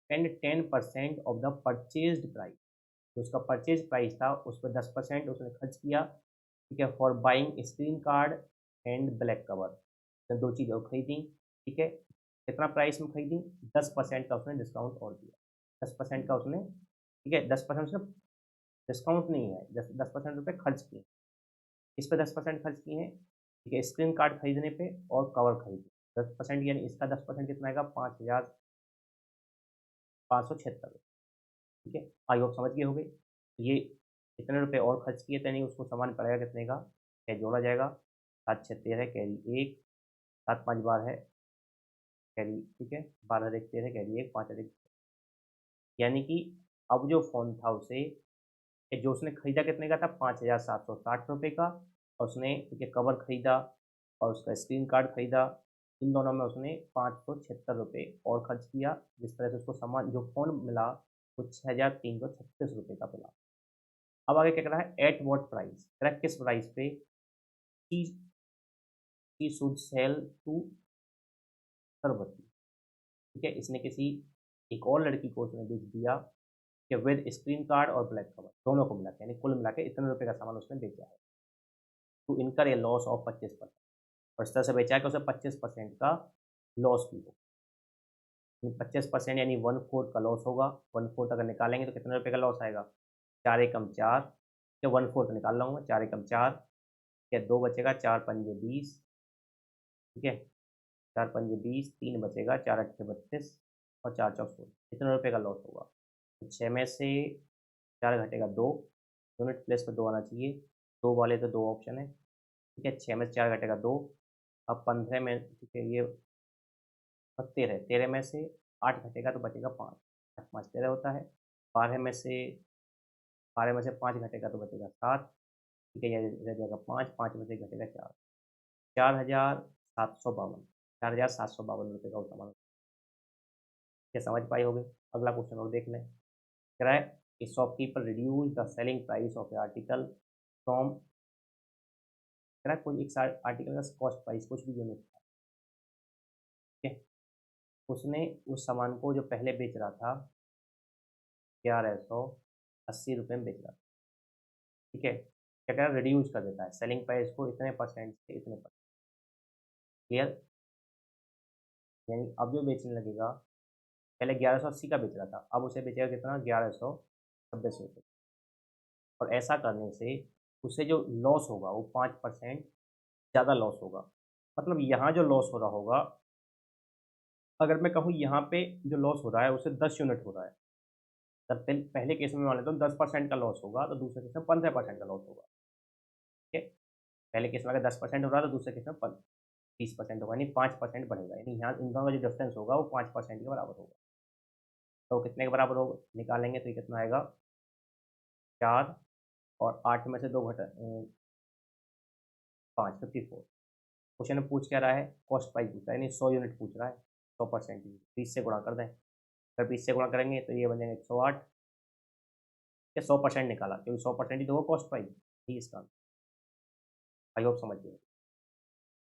spend 10% of the purchased price, जो उसका परचेज प्राइस था उस पर 10% उसने खर्च किया। ठीक है, for buying screen card and black cover, तो दो चीज़ें वो खरीदी। ठीक है, कितना प्राइस में खरीदी, 10% का उसने डिस्काउंट और दिया, 10% का उसने, ठीक है, 10% उसने डिस्काउंट नहीं है, 10% रुपये खर्च किए, इस पर 10% खर्च किए हैं। ठीक है, स्क्रीन कार्ड खरीदने पे और कवर खरीदने 10%, यानी इसका 10% कितना आएगा, 5576। ठीक है, आई होप समझ गए होंगे। ये कितने रुपए और खर्च किए थे, नहीं उसको सामान पड़ेगा कितने का, क्या जोड़ा जाएगा, 7 6 13 कैरी एक, 7 5 12 है कैरी, ठीक है, 12 एक 13 कैरी एक, 5 एक, यानी कि अब जो फ़ोन था उसे, जो उसने खरीदा कितने का था, 5760 रुपये का, और उसने, ठीक है, कवर खरीदा और उसका स्क्रीन कार्ड खरीदा, इन दोनों में उसने 576 रुपये और खर्च किया, जिस तरह से उसको सामान जो फ़ोन मिला वो 6336 रुपये का मिला। अब आगे क्या कह रहा है, एट वॉट प्राइस, कह रहा है किस प्राइस पे ही शुड सेल टू सरवती। ठीक है, इसने किसी एक और लड़की को उसने बेच दिया कि विद स्क्रीन कार्ड और ब्लैक कवर दोनों को मिला के, यानी कुल मिला के इतने रुपये का सामान उसने बेचा है, टू इनकर ए लॉस ऑफ 25%, और इस तरह से बेचा है कि उसे 25% का लॉस भी हो। 25% यानी 1/4 का लॉस होगा। 1/4 अगर निकालेंगे तो कितने रुपये का लॉस आएगा? 4 एकम 4, या 1/4 निकाल रहा हूँ मैं, 4 एकम 4, या 2 बचेगा, 4 पंजे 20, ठीक है, 4 पंजे 20, 3 बचेगा, 4 अट्ठे 32 और 4 चौक 16। कितने रुपये का लॉस होगा? तो 6 में से 4 घटेगा 2, यूनिट प्लेस पे 2 आना चाहिए, 2 वाले तो 2 ऑप्शन है, ठीक है। 6 में से 4 घटेगा 2, अब 15 में, ठीक है, ये 13, 13 में से 8 घटेगा तो बचेगा 5, 8 5 13 होता है। 12 में से 5 घटेगा तो बचेगा 7, ठीक है, ये रह जाएगा 5, 5 में से घटेगा 4, 4,752, 4,752 रुपये का वो सामान। क्या समझ पाए होगे? अगला क्वेश्चन और देख लें। कह रहा है ए shopkeeper reduce the selling price of A article from, कह रहा है कोई एक आर्टिकल का कॉस्ट प्राइस कुछ भी यूनिट था, ठीक है, उसने उस सामान को जो पहले बेच रहा था 1180 रुपये में बेच रहा था, ठीक है। क्या कह रहा है? रिड्यूस कर देता है सेलिंग प्राइस को इतने परसेंट से इतने परसेंट। क्लियर? यानी अब जो बेचने लगेगा, पहले 1180 का बेच रहा था, अब उसे बेचेगा कितना? 1126 रुपये। और ऐसा करने से उसे जो लॉस होगा वो 5% ज़्यादा लॉस होगा। मतलब यहाँ जो लॉस हो रहा होगा, अगर मैं कहूँ यहाँ पे जो लॉस हो रहा है उसे 10 यूनिट हो रहा है, तब पहले केस में मान लेता हूँ 10% का लॉस होगा, तो दूसरे केस में 15% का लॉस होगा, ठीक है। पहले केस में अगर 10% हो रहा है तो दूसरे केस में 20% होगा, यानी 5% बढ़ेगा, यानी यहाँ इन दोनों का जो डिफरेंस होगा वो 5% के बराबर होगा। तो कितने के बराबर होगा निकालेंगे तो ये कितना आएगा? 4 और 8 में से 2 घटा 5, 54। क्वेश्चन में पूछ क्या रहा है? कॉस्ट प्राइस पूछ रहा है, यानी 100 यूनिट पूछ रहा है, 100%, 20 से गुणा कर दें। अगर 20 से गुणा करेंगे तो ये बन जाएगा 108, या 100% निकाला क्योंकि 100% ही तो होगा कॉस्ट प्राइस, ही इसका। आई होप समझ गए।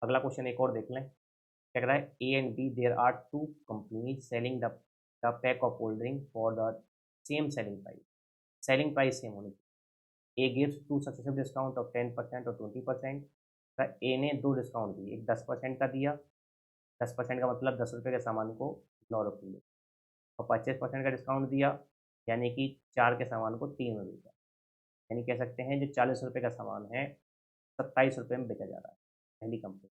अगला क्वेश्चन एक और देख लें। क्या कह रहा है? A and B there are two companies selling the pack of cold drink for the same selling price. Selling price same होनी चाहिए। A gives 2 successive discount of 10% और 20%। ए ने 2 डिस्काउंट दिए, एक 10% का दिया, 10% का मतलब 10 रुपये के सामान को 9 रुपये में, और 25% का डिस्काउंट दिया, यानी कि 4 के सामान को 3 में बेचा। यानी कह सकते हैं जो 40 रुपये का सामान है 27 रुपये में बेचा जा रहा है, पहली कंपनी।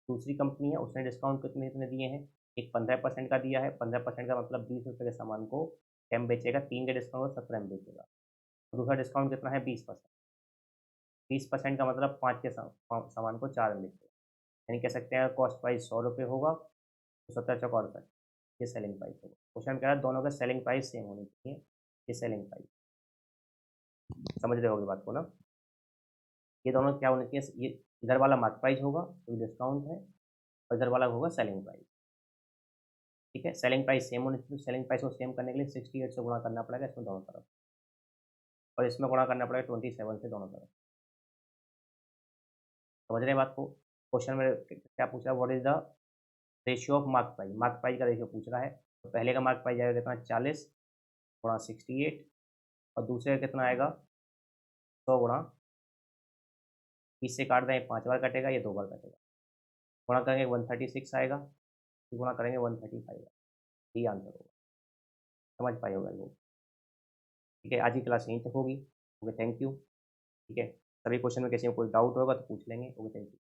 दूसरी कंपनी है, उसने डिस्काउंट कितने कितने दिए हैं? एक 15% का दिया है, 15% का मतलब 20 रुपये के सामान को 10 बेचेगा, 3 के डिस्काउंट को 17 में बेचेगा। और दूसरा डिस्काउंट कितना है? 20%। 20% का मतलब 5 के सामान को 4 में बेचेगा, यानी कह सकते हैं कॉस्ट प्राइस 100 रुपये होगा, तो 17 चौका 68, ये सेलिंग प्राइस होगा। क्वेश्चन कह रहा है दोनों का सेलिंग प्राइस सेम होनी चाहिए, ये सेलिंग प्राइस। समझ रहे होगे बात को ना? ये दोनों क्या होने चाहिए? ये इधर वाला मार्क प्राइस होगा तो डिस्काउंट है, और इधर वाला होगा सेलिंग प्राइस, ठीक है। सेलिंग प्राइस सेम होनी चाहिए, सेलिंग प्राइस को सेम करने के लिए 68 से गुणा करना पड़ेगा इसमें दोनों तरफ, और इसमें गुणा करना पड़ेगा 27 से दोनों तरफ। समझ रहे हैं बात को? क्वेश्चन में क्या पूछा? What is the ratio of mark price? Mark price का रेशियो पूछ रहा है। तो पहले का मार्क प्राइस जाएगा कितना? 40 गुणा 68, और दूसरे का कितना आएगा? 100 गुणा 20 से काट दें, 5 बार कटेगा, ये 2 बार कटेगा, गुणा करेंगे 136 आएगा, फिर गुणा करेंगे 135 आएगा, यही आंसर होगा। समझ पाए होगा लोग? ठीक है, आज की क्लास यहीं तक होगी। Okay, thank you. ठीक है, सभी क्वेश्चन में किसी में कोई डाउट होगा तो पूछ लेंगे। Okay, thank you.